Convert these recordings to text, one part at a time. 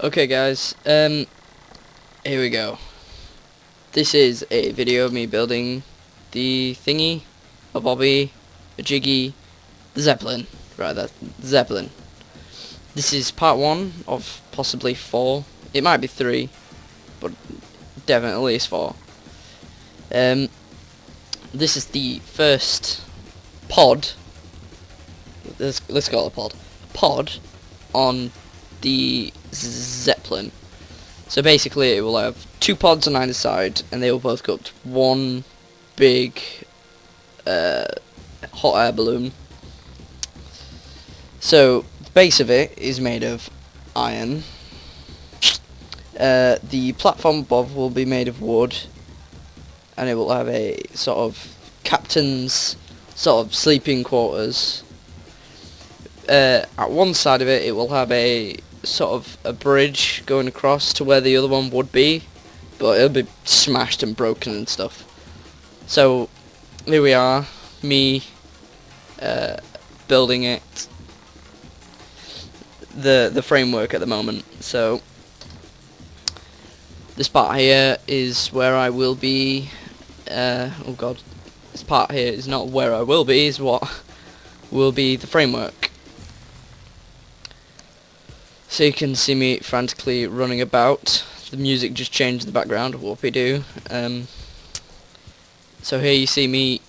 Okay guys, here we go. This is a video of me building the thingy, a bobby, a jiggy, the Zeppelin, rather, the Zeppelin. This is part 1 of possibly 4, it might be 3, but definitely it's 4. This is the first pod, let's call it a pod on the Zepplin. So basically it will have 2 pods on either side, and they will both go up to one big hot air balloon. So the base of it is made of iron. The platform above will be made of wood, and it will have a sort of captain's sort of sleeping quarters. At one side of it will have a sort of a bridge going across to where the other one would be, but it'll be smashed and broken and stuff. So here we are, me building it, the framework at the moment. So this part here is where I will be. Oh god, this part here is not where I will be, is what will be the framework. So you can see me frantically running about. The music just changed in the background, whoopie-doo. So here you see me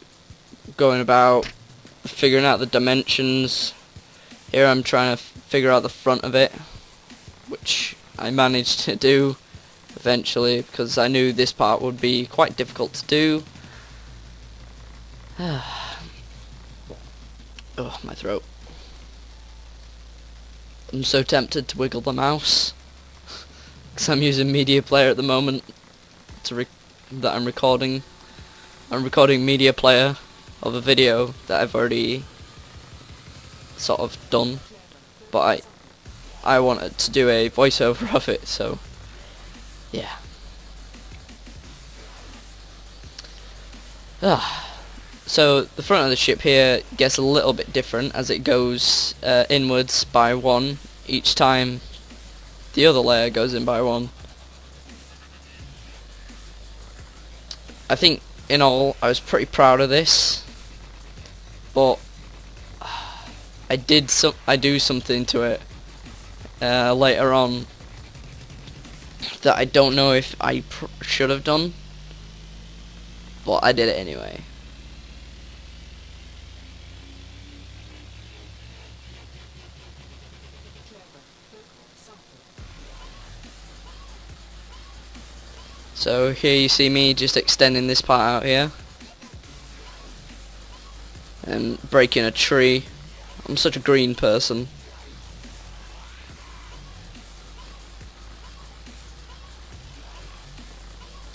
going about, figuring out the dimensions. Here I'm trying to figure out the front of it, which I managed to do eventually, because I knew this part would be quite difficult to do. Oh, my throat. I'm so tempted to wiggle the mouse, because I'm using Media Player at the moment that I'm recording. I'm recording Media Player of a video that I've already sort of done, but I wanted to do a voiceover of it, so yeah. So the front of the ship here gets a little bit different as it goes inwards by 1 each time the other layer goes in by 1. I think in all I was pretty proud of this, but I do something to it later on that I don't know if I should have done, but I did it anyway. So here you see me just extending this part out here and breaking a tree. I'm such a green person.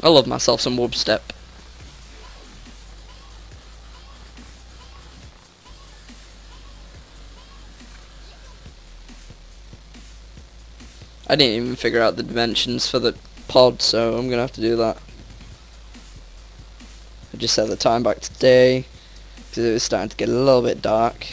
I love myself some wubstep. I didn't even figure out the dimensions for the pod, so I'm gonna have to do that. I just set the time back to day because it was starting to get a little bit dark.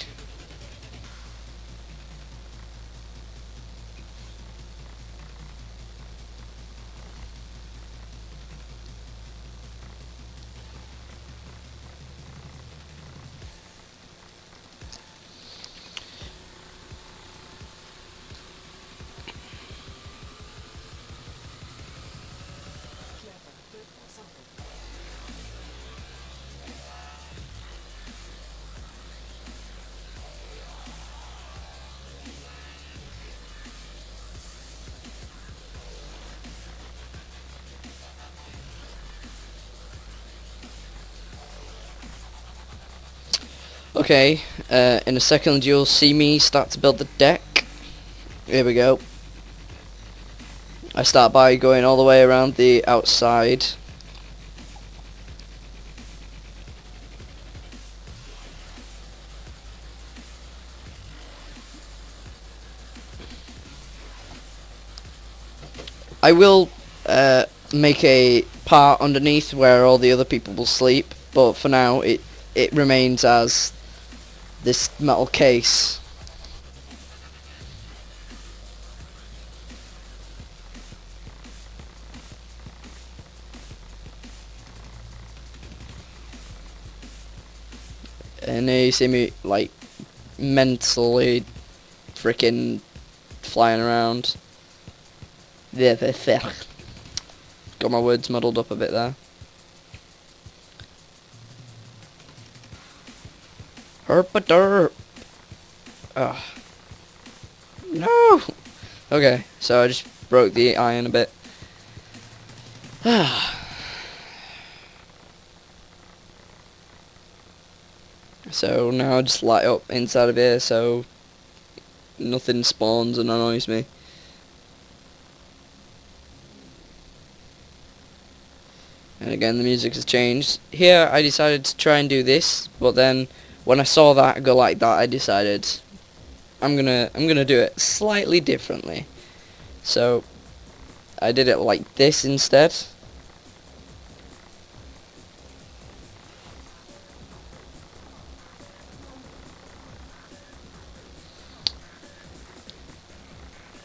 Okay, in a second you'll see me start to build the deck. Here we go. I start by going all the way around the outside. I will make a part underneath where all the other people will sleep, but for now it remains as this metal case. And you see me like mentally freaking flying around. Got my words muddled up a bit there. Herpaderp. Ugh. No! Okay, so I just broke the iron a bit. So now I just light up inside of here so nothing spawns and annoys me. And again, the music has changed. Here I decided to try and do this, but then when I saw that go like that, I decided I'm gonna do it slightly differently. So I did it like this instead.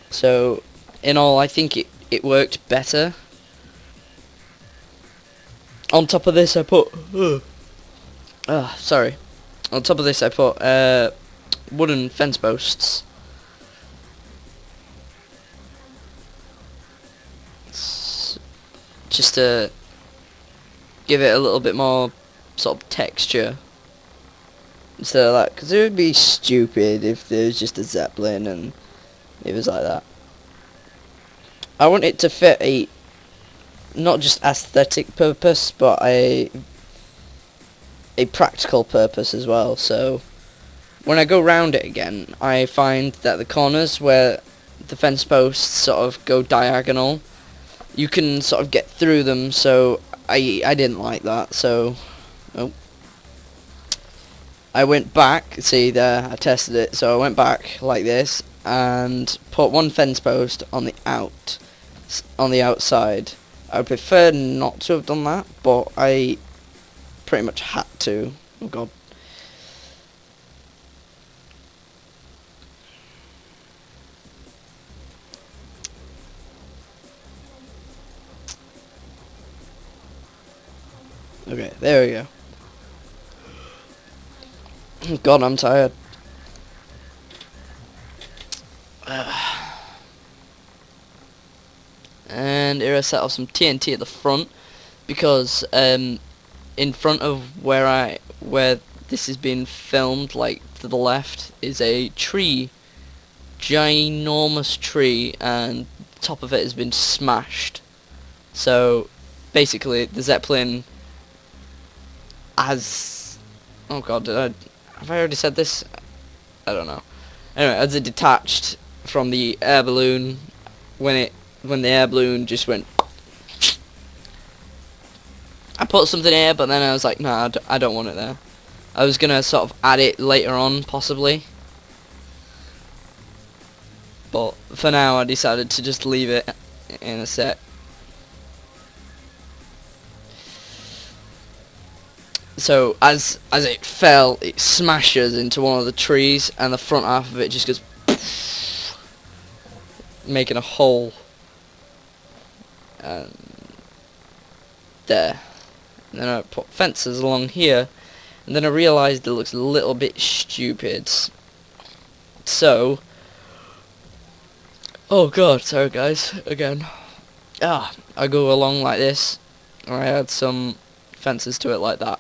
So in all, I think it worked better. On top of this I put sorry. On top of this I put wooden fence posts. Just to give it a little bit more sort of texture instead of that, because it would be stupid if there was just a Zeppelin and it was like that. I want it to fit a not just aesthetic purpose, but a practical purpose as well. So when I go round it again, I find that the corners where the fence posts sort of go diagonal, you can sort of get through them, so I didn't like that. So I went back, see there, I tested it, so I went back like this and put one fence post on the outside. I would prefer not to have done that, but I pretty much had to. Oh god. Okay, there we go. God, I'm tired. And here I set off some TNT at the front because in front of where this is being filmed, like to the left, is a tree, ginormous tree, and the top of it has been smashed. So basically, the Zeppelin has, oh god, have I already said this? I don't know. Anyway, as it detached from the air balloon, when the air balloon just went, I put something here, but then I was like, nah, I don't want it there. I was gonna sort of add it later on, possibly, but for now I decided to just leave it in a sec. So as it fell, it smashes into one of the trees, and the front half of it just goes making a hole there. And then I put fences along here, and then I realised it looks a little bit stupid. So, oh god, sorry guys, again. I go along like this, and I add some fences to it like that.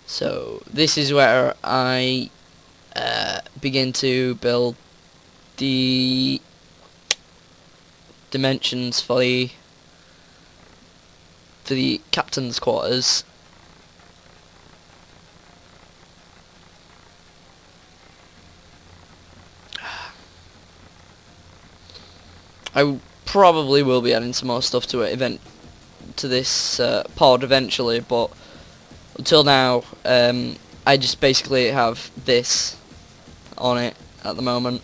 So this is where I begin to build the dimensions for the captain's quarters. I probably will be adding some more stuff to it to this pod eventually, but until now I just basically have this on it at the moment.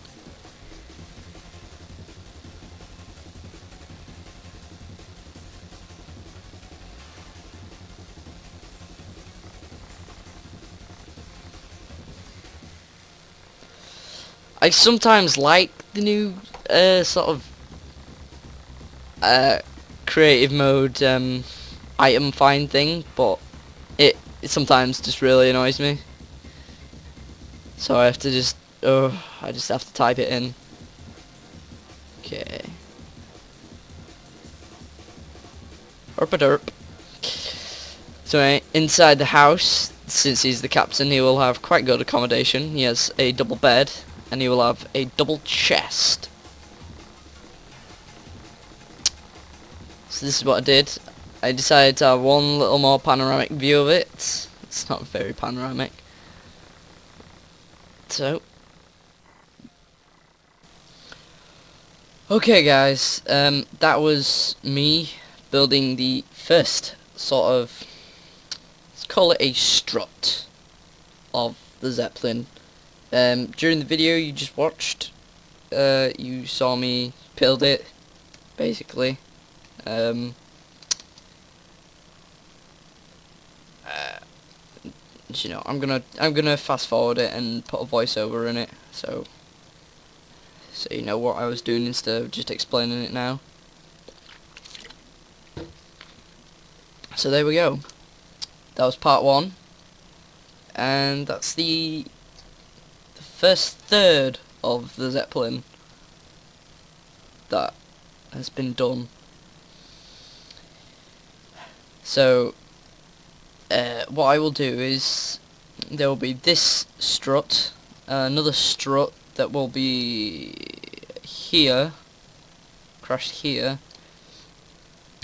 I sometimes like the new sort of creative mode item find thing, but it it sometimes just really annoys me. So I have to just, I just have to type it in. Okay. Herp-a-derp. So inside the house, since he's the captain, he will have quite good accommodation. He has a double bed, and he will have a double chest. So this is what I did. I decided to have one little more panoramic view of it. It's not very panoramic. So. Okay guys, that was me building the first sort of, let's call it a strut of the Zeppelin. During the video you just watched, you saw me build it, basically. You know, I'm gonna fast forward it and put a voiceover in it, so you know what I was doing instead of just explaining it now. So there we go. That was part 1, and that's the first third of the Zeppelin that has been done. So what I will do is there will be this strut, another strut that will be here, crashed here,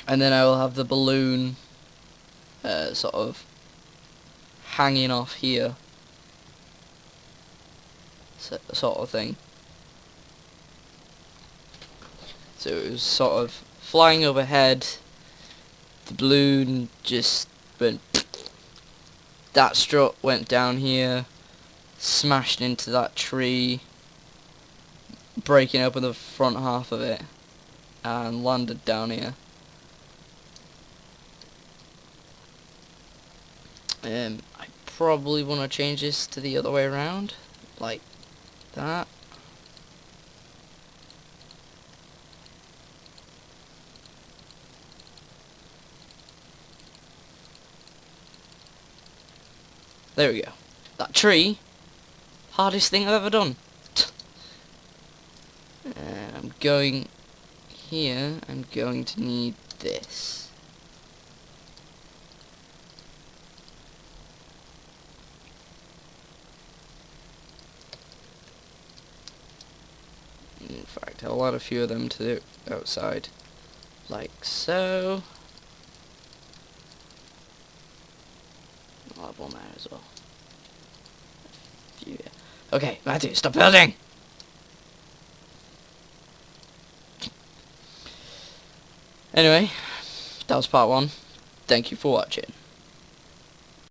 and then I will have the balloon sort of hanging off here, sort of thing. So it was sort of flying overhead, the balloon just went, that strut went down here, smashed into that tree, breaking open the front half of it, and landed down here. I probably want to change this to the other way around, like that. There we go. That tree, hardest thing I've ever done. I'm going here, I'm going to need this. In fact, I'll add a few of them to the outside, like so. I'll have one there as well. Okay, Matthew, stop building! Anyway, that was part 1. Thank you for watching.